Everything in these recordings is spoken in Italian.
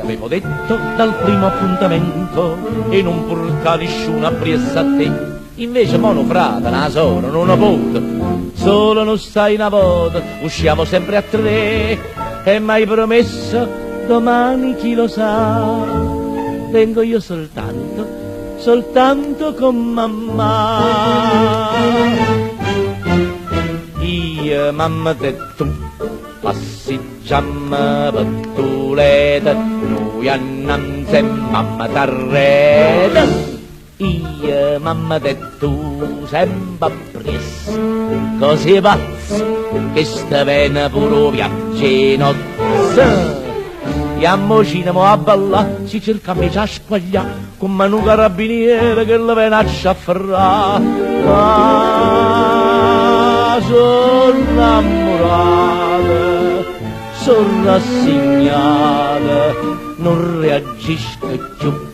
Avevo detto dal primo appuntamento e non porta nessuna appresso a te. Invece mono frata, una sora, non ho avuto, solo non stai una volta, usciamo sempre a tre e m'hai promesso domani chi lo sa. Vengo io soltanto con mamma. Io mamma detto passeggiamo per Tuleta, noi annanzi mamma t'arreda. Io mamma detto sempre presso, così pazzo che sta bene pure viaggi nozze. Andiamo cinema a ballare, si cerca invece a squagliare, come un carabiniere che la viene a sciafferrare. Ma sono innamorata, sono rassegnata, non reagisco più.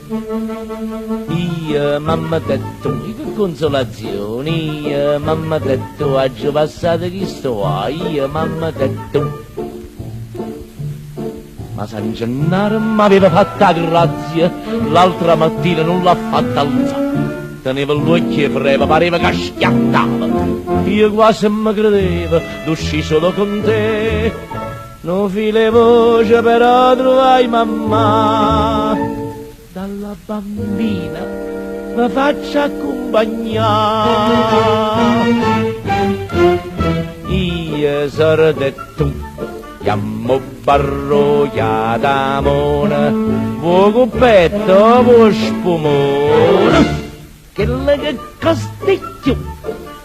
Io mamma detto, che consolazione, io mamma detto, oggi passate chi sto a, io mamma detto. Ma San Gennaro m'aveva fatta grazia, l'altra mattina non l'ha fatta alzare. Teneva l'occhio e freva, pareva che schiattava. Io quasi mi credevo d'uscì solo con te. Non file voce però trovai mamma. Dalla bambina mi faccio accompagnare. Io sarò detto, chiamo barroia d'amore, vuoi cuppetto, vuoi spumone. Che le che costicchio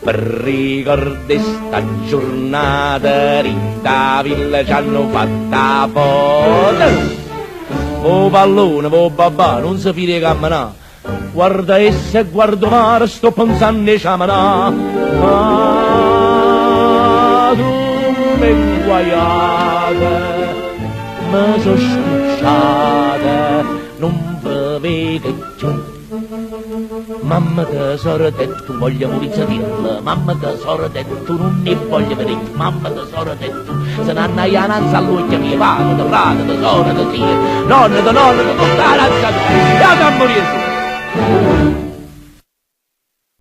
per ricordare sta giornata rinda villa ci hanno fatta foto. Oh pallone, oh babà, non si fide camminare, guarda essa e guardo mare, sto pensando a ciamanà. Ma tu mi guaiata, mi so scucciata, non vede più. Mamma tesoro detto voglio morire dirla, mamma tesoro detto non ne voglio vedere, mamma tesoro detto se non hai ananza all'occhio mia, vado, terrata, tesoro, tesoro, nonna, tutta la razza, andiamo a morire.